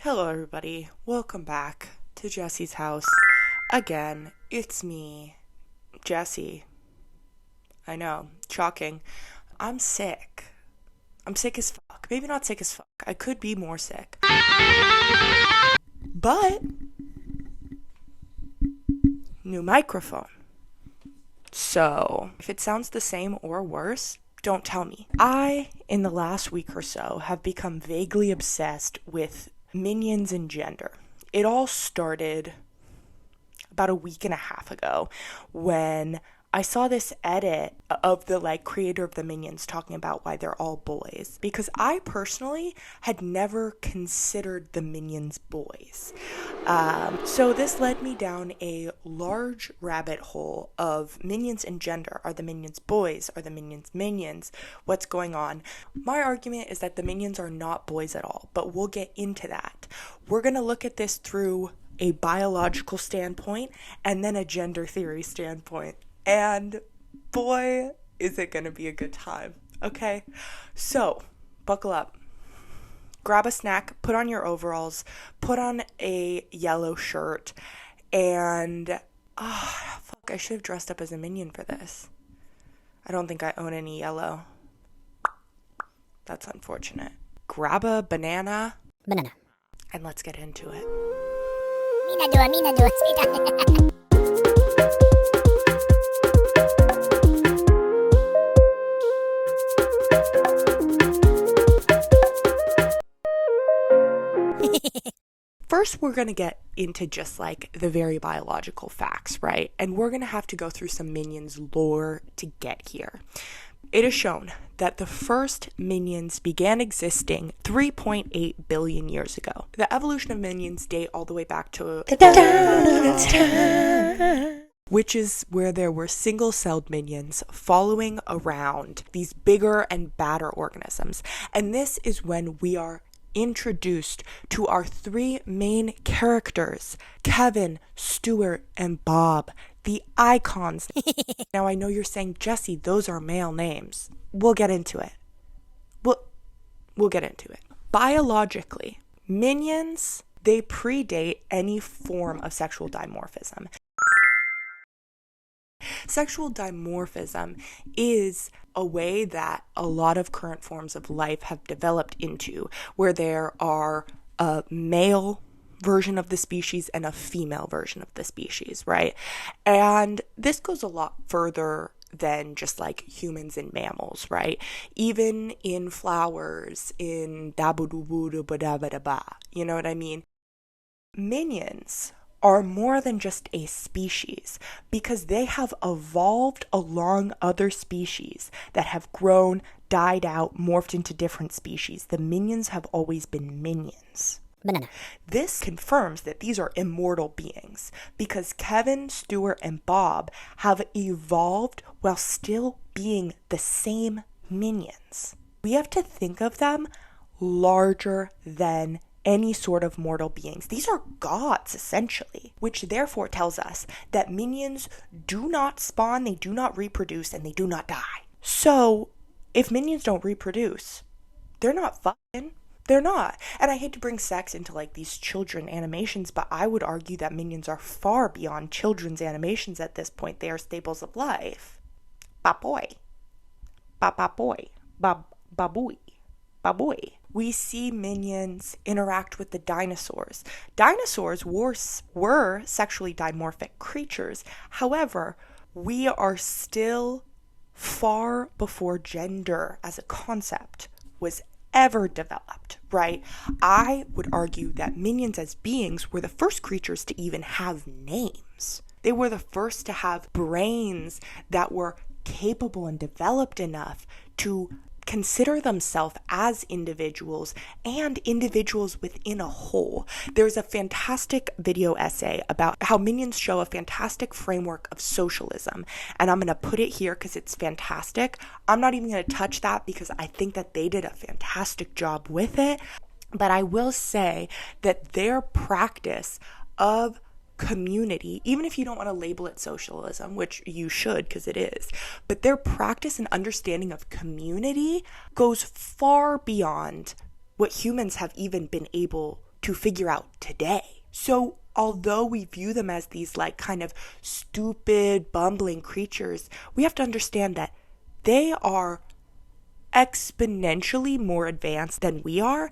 Hello everybody, welcome back to Jesse's house. Again, it's me, Jesse. I know, shocking. I'm sick. I'm sick as fuck. Maybe not sick as fuck. I could be more sick. But, new microphone. So, if it sounds the same or worse, don't tell me. I, in the last week or so, have become vaguely obsessed with minions and gender. It all started about a week and a half ago when I saw this edit of the creator of the Minions talking about why they're all boys, because I personally had never considered the Minions boys. So this led me down a large rabbit hole of Minions and gender. Are the Minions boys? Are the Minions minions? What's going on? My argument is that the Minions are not boys at all, but we'll get into that. We're going to look at this through a biological standpoint and then a gender theory standpoint. And boy, is it going to be a good time. Okay, so buckle up. Grab a snack, put on your overalls, put on a yellow shirt, and I should have dressed up as a minion for this. I don't think I own any yellow. That's unfortunate. Grab a banana, and let's get into it. Mina dua. First, we're going to get into just the very biological facts, right? And we're going to have to go through some Minions lore to get here. It is shown that the first Minions began existing 3.8 billion years ago. The evolution of Minions date all the way back to which is where there were single-celled minions following around these bigger and badder organisms. And this is when we are introduced to our three main characters, Kevin, Stuart, and Bob, the icons. Now, I know you're saying, Jesse, those are male names. We'll get into it. We'll get into it. Biologically, minions, they predate any form of sexual dimorphism. Sexual dimorphism is a way that a lot of current forms of life have developed into, where there are a male version of the species and a female version of the species, right? And this goes a lot further than just humans and mammals, right? Even in flowers, in da-ba-doo-boo-doo-ba-da-ba-da-ba, you know what I mean? Minions are more than just a species because they have evolved along other species that have grown, died out, morphed into different species. The minions have always been minions. Banana. This confirms that these are immortal beings because Kevin, Stuart, and Bob have evolved while still being the same minions. We have to think of them larger than any sort of mortal beings. These are gods, essentially, which therefore tells us that minions do not spawn, they do not reproduce, and they do not die. So, if minions don't reproduce, they're not fucking. They're not. And I hate to bring sex into these children animations, but I would argue that minions are far beyond children's animations at this point. They are staples of life. Ba-boy. Ba-ba-boy. Ba-ba-boy. Ba-boy. We see minions interact with the dinosaurs. Dinosaurs were sexually dimorphic creatures. However, we are still far before gender as a concept was ever developed, right? I would argue that minions as beings were the first creatures to even have names. They were the first to have brains that were capable and developed enough to consider themselves as individuals and individuals within a whole. There's a fantastic video essay about how minions show a fantastic framework of socialism, and I'm going to put it here because it's fantastic. I'm not even going to touch that because I think that they did a fantastic job with it, but I will say that their practice of community, even if you don't want to label it socialism, which you should because it is, but their practice and understanding of community goes far beyond what humans have even been able to figure out today. So although we view them as these like kind of stupid, bumbling creatures, we have to understand that they are exponentially more advanced than we are,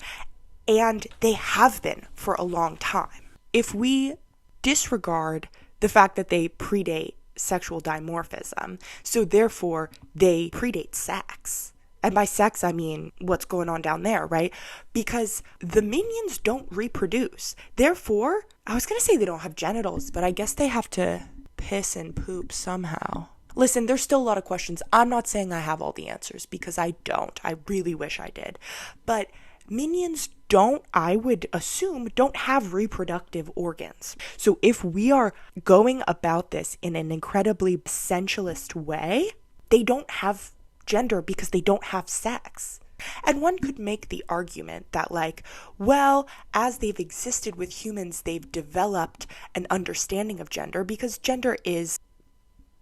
and they have been for a long time. If we disregard the fact that they predate sexual dimorphism, so therefore they predate sex. And by sex, I mean what's going on down there, right? Because the minions don't reproduce. Therefore, I was going to say they don't have genitals, but I guess they have to piss and poop somehow. Listen, there's still a lot of questions. I'm not saying I have all the answers, because I don't. I really wish I did. But minions don't, I would assume, don't have reproductive organs. So if we are going about this in an incredibly essentialist way, they don't have gender because they don't have sex. And one could make the argument that, like, well, as they've existed with humans, they've developed an understanding of gender, because gender is,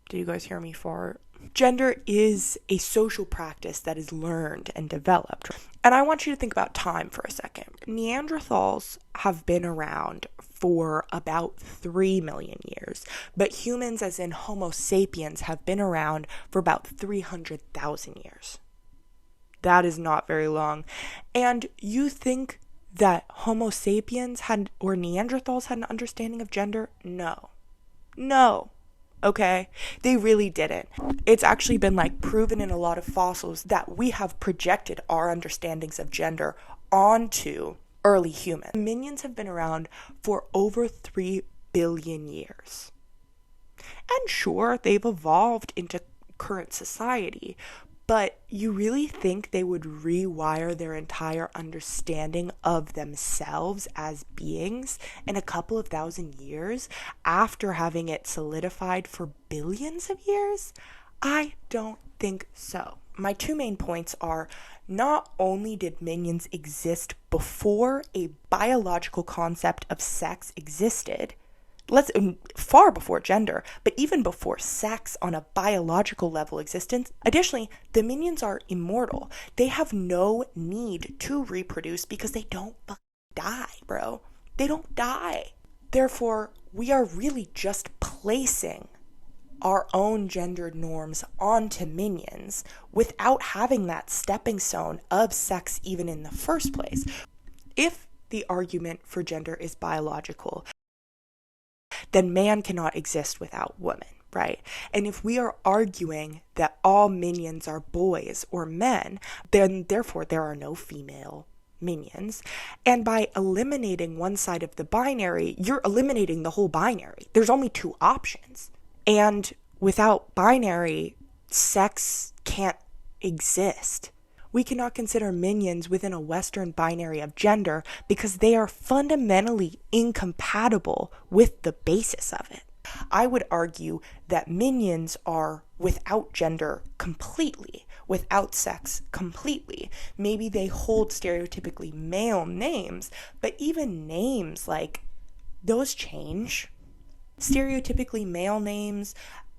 did you guys hear me fart? Gender is a social practice that is learned and developed. And I want you to think about time for a second. Neanderthals have been around for about 3 million years, but humans, as in Homo sapiens, have been around for about 300,000 years. That is not very long. And you think that Homo sapiens had, or Neanderthals had, an understanding of gender? No. Okay? They really didn't. It's actually been like proven in a lot of fossils that we have projected our understandings of gender onto early humans. Minions have been around for over 3 billion years. And sure, they've evolved into current society, but you really think they would rewire their entire understanding of themselves as beings in a couple of thousand years after having it solidified for billions of years? I don't think so. My two main points are, not only did minions exist before a biological concept of sex existed, far before gender, but even before sex on a biological level existence. Additionally, the minions are immortal. They have no need to reproduce because they don't die, bro. They don't die. Therefore, we are really just placing our own gendered norms onto minions without having that stepping stone of sex even in the first place. If the argument for gender is biological, then man cannot exist without woman, right? And if we are arguing that all minions are boys or men, then therefore there are no female minions. And by eliminating one side of the binary, you're eliminating the whole binary. There's only two options. And without binary, sex can't exist. We cannot consider minions within a Western binary of gender because they are fundamentally incompatible with the basis of it. I would argue that minions are without gender completely, without sex completely. Maybe they hold stereotypically male names, but even names, like, those change. Stereotypically male names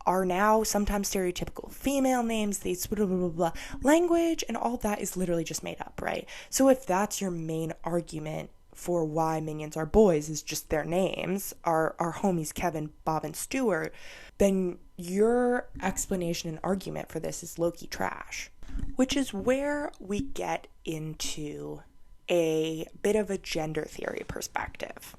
are now sometimes stereotypical female names. These blah, blah, blah, blah. Language and all that is literally just made up, right? So if that's your main argument for why minions are boys, is just their names, our homies Kevin, Bob, and Stuart, then your explanation and argument for this is low-key trash. Which is where we get into a bit of a gender theory perspective.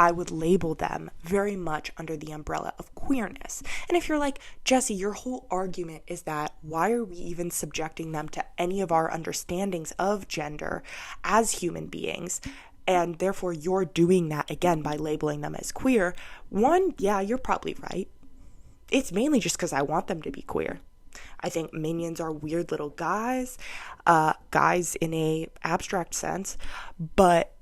I would label them very much under the umbrella of queerness. And if you're like, Jesse, your whole argument is that why are we even subjecting them to any of our understandings of gender as human beings? And therefore you're doing that again by labeling them as queer. One, yeah, you're probably right. It's mainly just because I want them to be queer. I think minions are weird little guys in a abstract sense, but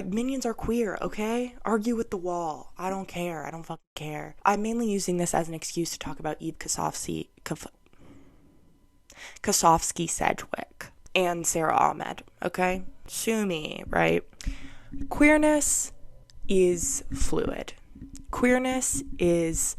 minions are queer, okay? Argue with the wall. I don't care. I don't fucking care. I'm mainly using this as an excuse to talk about Eve Kosofsky-Sedgwick and Sarah Ahmed, okay? Sue me, right? Queerness is fluid. Queerness is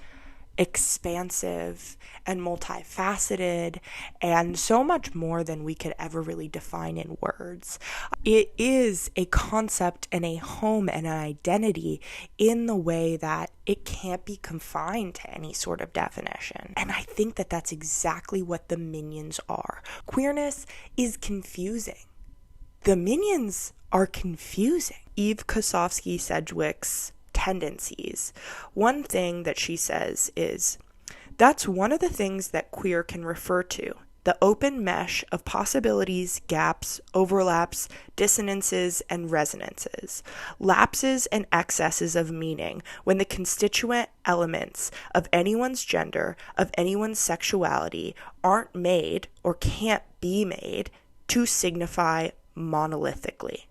expansive and multifaceted and so much more than we could ever really define in words. It is a concept and a home and an identity in the way that it can't be confined to any sort of definition. And I think that that's exactly what the minions are. Queerness is confusing. The minions are confusing. Eve Kosofsky Sedgwick's tendencies. One thing that she says is, that's one of the things that queer can refer to, the open mesh of possibilities, gaps, overlaps, dissonances, and resonances, lapses and excesses of meaning when the constituent elements of anyone's gender, of anyone's sexuality, aren't made or can't be made to signify monolithically.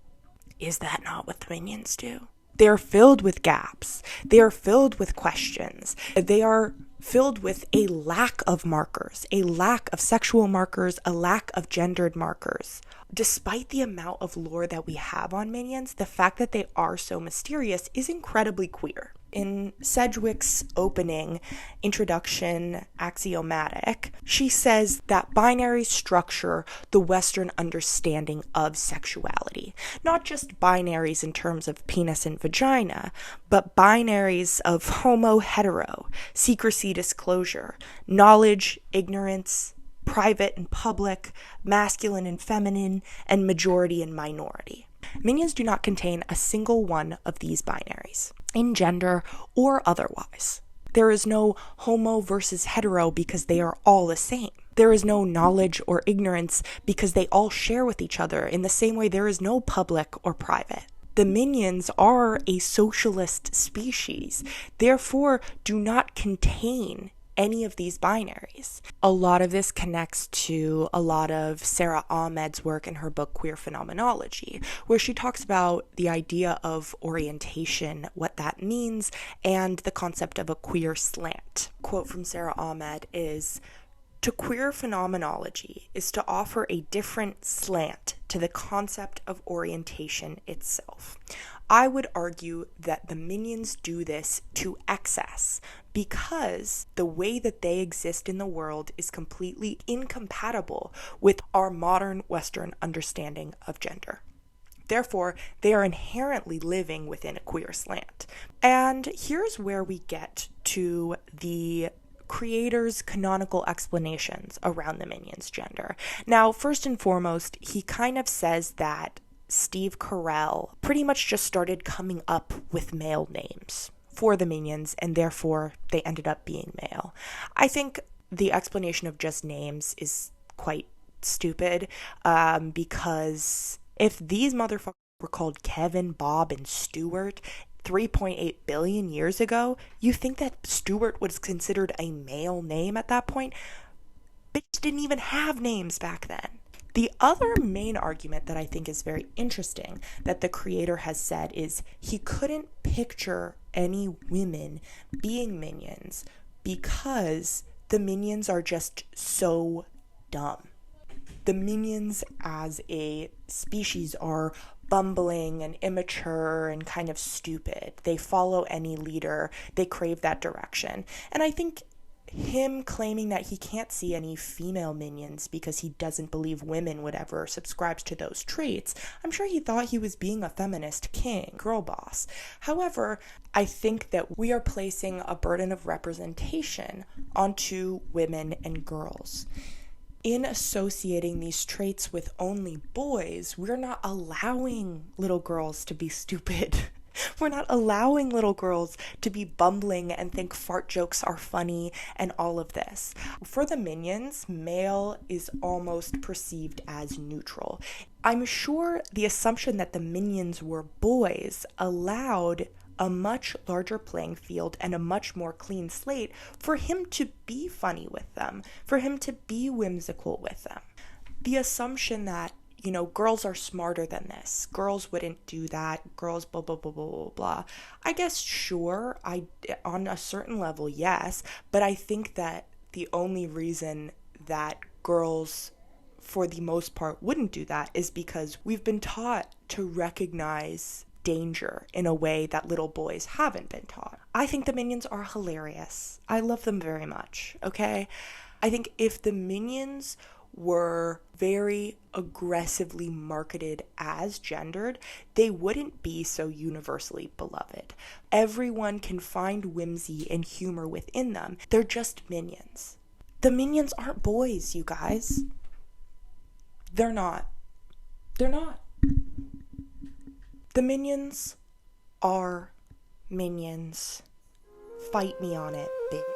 Is that not what the minions do? They are filled with gaps. They are filled with questions. They are filled with a lack of markers, a lack of sexual markers, a lack of gendered markers. Despite the amount of lore that we have on minions, the fact that they are so mysterious is incredibly queer. In Sedgwick's opening introduction, Axiomatic, she says that binaries structure the Western understanding of sexuality. Not just binaries in terms of penis and vagina, but binaries of homo-hetero, secrecy-disclosure, knowledge, ignorance, private and public, masculine and feminine, and majority and minority. Minions do not contain a single one of these binaries, in gender or otherwise. There is no homo versus hetero because they are all the same. There is no knowledge or ignorance because they all share with each other in the same way there is no public or private. The minions are a socialist species, therefore do not contain any of these binaries. A lot of this connects to a lot of Sarah Ahmed's work in her book Queer Phenomenology, where she talks about the idea of orientation, what that means, and the concept of a queer slant. Quote from Sarah Ahmed is, "To queer phenomenology is to offer a different slant to the concept of orientation itself. I would argue that the minions do this to excess because the way that they exist in the world is completely incompatible with our modern Western understanding of gender. Therefore, they are inherently living within a queer slant." And here's where we get to the creator's canonical explanations around the minions' gender. Now, first and foremost, he kind of says that Steve Carell pretty much just started coming up with male names for the minions, and therefore they ended up being male. I think the explanation of just names is quite stupid, because if these motherfuckers were called Kevin, Bob, and Stuart 3.8 billion years ago, you think that Stuart was considered a male name at that point? Bitches didn't even have names back then. The other main argument that I think is very interesting that the creator has said is he couldn't picture any women being minions because the minions are just so dumb. The minions as a species are bumbling and immature and kind of stupid. They follow any leader. They crave that direction. And I think him claiming that he can't see any female minions because he doesn't believe women would ever subscribe to those traits, I'm sure he thought he was being a feminist king, girl boss. However, I think that we are placing a burden of representation onto women and girls. In associating these traits with only boys, we're not allowing little girls to be stupid. We're not allowing little girls to be bumbling and think fart jokes are funny and all of this. For the minions, male is almost perceived as neutral. I'm sure the assumption that the minions were boys allowed a much larger playing field and a much more clean slate for him to be funny with them, for him to be whimsical with them. The assumption that girls are smarter than this. Girls wouldn't do that. Girls blah, blah, blah, blah, blah, blah. I guess, sure, on a certain level, yes. But I think that the only reason that girls, for the most part, wouldn't do that is because we've been taught to recognize danger in a way that little boys haven't been taught. I think the minions are hilarious. I love them very much, okay? I think if the minions were very aggressively marketed as gendered, they wouldn't be so universally beloved. Everyone can find whimsy and humor within them. They're just minions. The minions aren't boys, you guys. They're not. They're not. The minions are minions. Fight me on it, bitch.